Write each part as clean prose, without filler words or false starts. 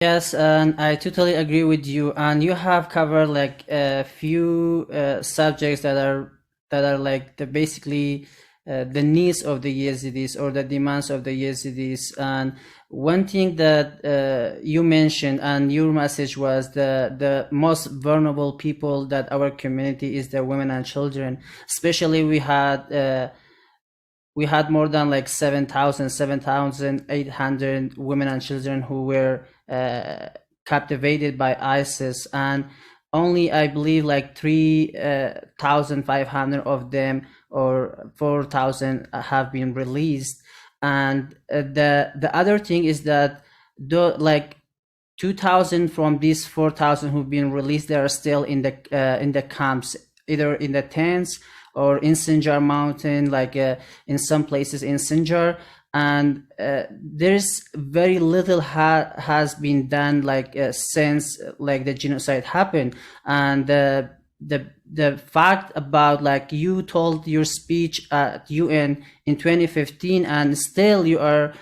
Yes, and I totally agree with you. And you have covered like a few subjects that are like basically the needs of the Yazidis or the demands of the Yazidis. And one thing that you mentioned and your message was the most vulnerable people that our community is the women and children. Especially we had more than like 7,800 women and children who were captivated by ISIS, and only I believe like 3,500 of them or 4,000 have been released. And the other thing is that like 2,000 from these 4,000 who've been released, they are still in the camps, either in the tents or in Sinjar mountain, like in some places in Sinjar. And there's very little has been done like since like the genocide happened. And the fact about like you told your speech at UN in 2015, and still you are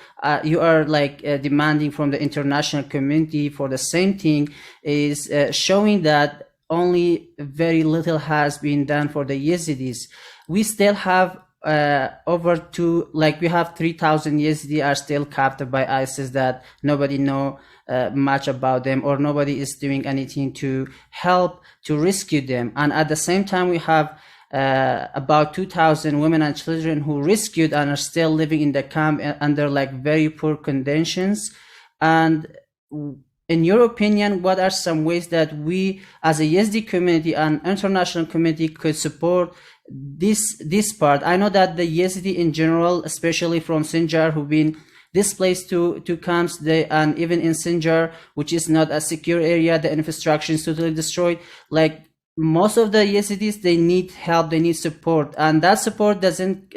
like demanding from the international community for the same thing, is showing that only very little has been done for the Yazidis. We still have we have 3,000 Yazidi are still captive by ISIS that nobody know much about them, or nobody is doing anything to help to rescue them. And at the same time, we have about 2,000 women and children who rescued and are still living in the camp under like very poor conditions. And in your opinion, what are some ways that we as a Yazidi community and international community could support this part? I know that the Yazidi in general, especially from Sinjar, who've been displaced to camps, and even in Sinjar, which is not a secure area, the infrastructure is totally destroyed. Like most of the Yazidis, they need help, they need support, and that support doesn't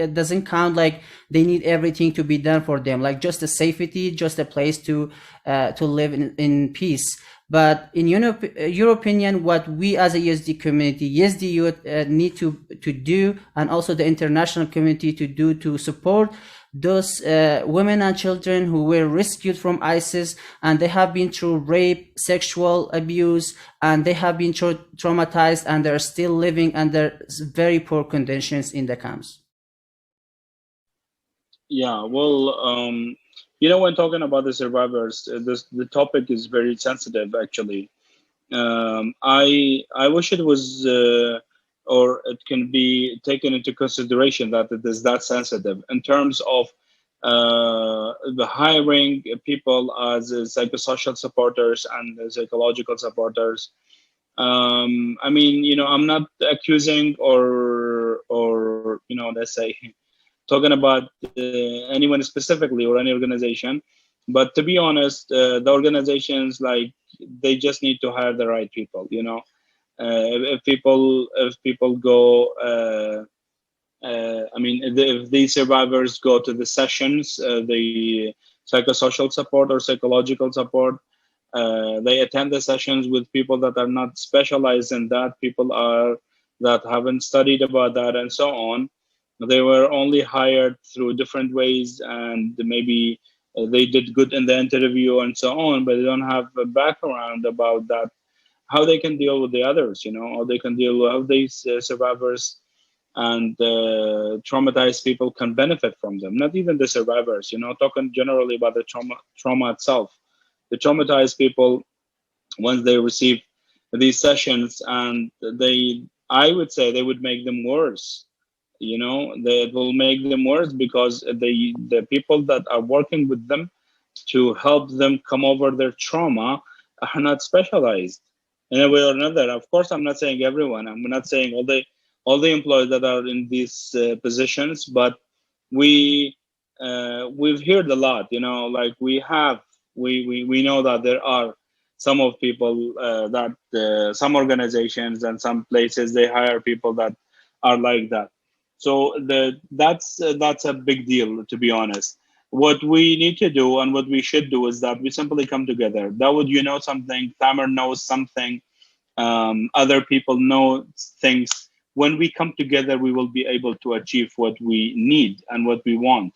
count. Like they need everything to be done for them, like just the safety, just a place to live in peace. But in your opinion, what we as a Yazidi community, Yazidi youth need to do, and also the international community to do to support those women and children who were rescued from ISIS, and they have been through rape, sexual abuse, and they have been traumatized, and they're still living under very poor conditions in the camps. Yeah, well, when talking about the survivors, the topic is very sensitive, actually. I wish it was, or it can be taken into consideration that it is that sensitive in terms of the hiring people as psychosocial supporters and psychological supporters. I mean, I'm not accusing or let's say talking about anyone specifically or any organization, but to be honest, the organizations, like, they just need to hire the right people. If people go, I mean, if these survivors go to the sessions, the psychosocial support or psychological support, they attend the sessions with people that are not specialized in that, people are that haven't studied about that, and so on. They were only hired through different ways, and maybe they did good in the interview and so on, but they don't have a background about that, how they can deal with the others, or they can deal with how these survivors and traumatized people can benefit from them. Not even the survivors, talking generally about the trauma itself. The traumatized people, once they receive these sessions, and I would say they would make them worse. It will make them worse because the people that are working with them to help them come over their trauma are not specialized in a way or another. Of course, I'm not saying everyone. I'm not saying all the employees that are in these positions, but we've heard a lot. Like we know that there are some of people that some organizations and some places, they hire people that are like that. So that's a big deal, to be honest. What we need to do and what we should do is that we simply come together. Dawood, you know something, Thamir knows something, other people know things. When we come together, we will be able to achieve what we need and what we want.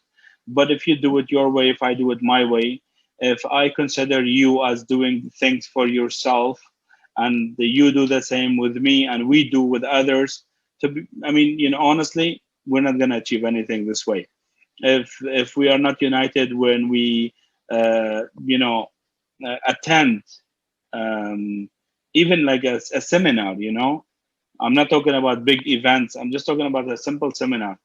But if you do it your way, if I do it my way, if I consider you as doing things for yourself, and you do the same with me, and we do with others, I mean, honestly, we're not going to achieve anything this way. If we are not united when we, attend, um, even like a seminar, I'm not talking about big events. I'm just talking about a simple seminar.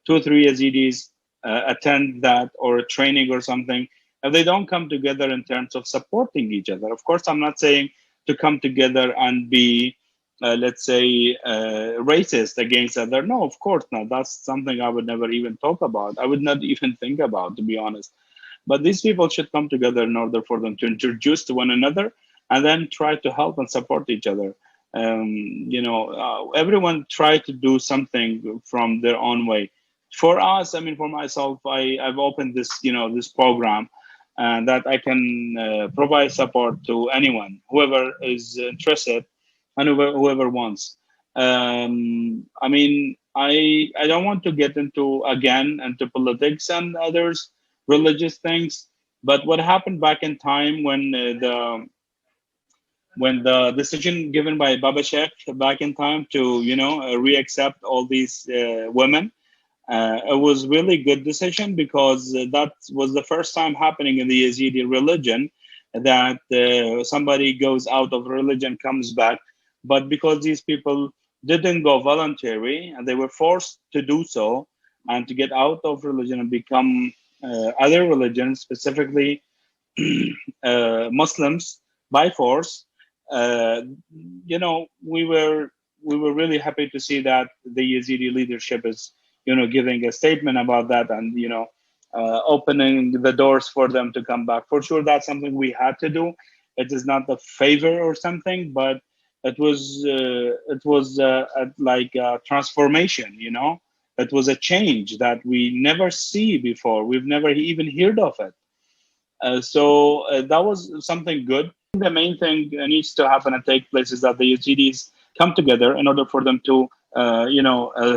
2 or 3 Yazidis attend that, or a training or something. If they don't come together in terms of supporting each other, of course, I'm not saying to come together and be, let's say, racist against other. No, of course not. That's something I would never even talk about. I would not even think about, to be honest. But these people should come together in order for them to introduce to one another, and then try to help and support each other. Everyone try to do something from their own way. For us, I mean, for myself, I've opened this program, that I can provide support to anyone, whoever is interested, and whoever wants. I mean, I don't want to get into politics and others religious things, but what happened back in time when the decision given by Baba Sheikh back in time to reaccept all these women, it was really good decision, because that was the first time happening in the Yazidi religion that somebody goes out of religion, comes back. But because these people didn't go voluntary and they were forced to do so, and to get out of religion and become other religions, specifically Muslims, by force. uh, we were really happy to see that the Yazidi leadership is giving a statement about that, and opening the doors for them to come back. For sure, that's something we had to do. It is not a favor or something, but like a transformation. It was a change that we never see before. We've never even heard of it. So that was something good. The main thing needs to happen and take place is that the Yazidis come together in order for them to,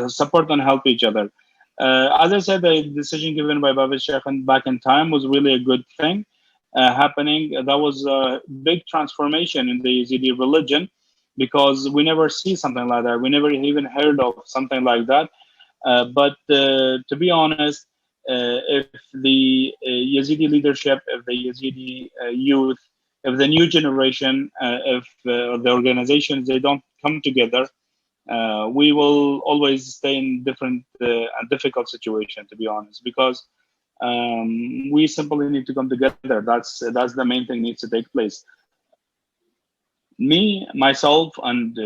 support and help each other. As I said, the decision given by Baba Sheikh back in time was really a good thing happening. That was a big transformation in the Yazidi religion, because we never see something like that. We never even heard of something like that. But to be honest, if the Yazidi leadership, if the Yazidi youth, if the new generation, if the organizations, they don't come together, we will always stay in different and difficult situation, to be honest, because we simply need to come together. That's the main thing needs to take place. Me, myself, and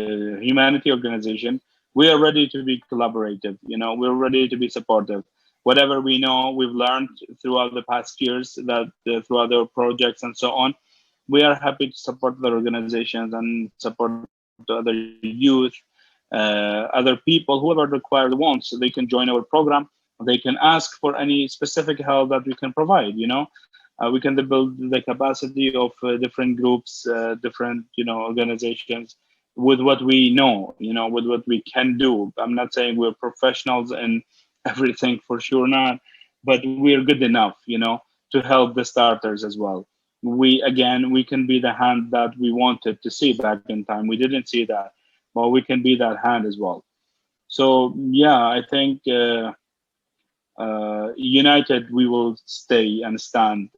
humanity organization, we are ready to be collaborative. We're ready to be supportive. Whatever we know, we've learned throughout the past years, that throughout our projects and so on, we are happy to support the organizations and support the other youth, other people, whoever requires wants. So they can join our program. They can ask for any specific help that we can provide. We can build the capacity of different groups, different organizations, with what we know, with what we can do. I'm not saying we're professionals in everything, for sure not, but we're good enough, to help the starters as well. We can be the hand that we wanted to see back in time. We didn't see that, but we can be that hand as well. So yeah, I think united we will stay and stand.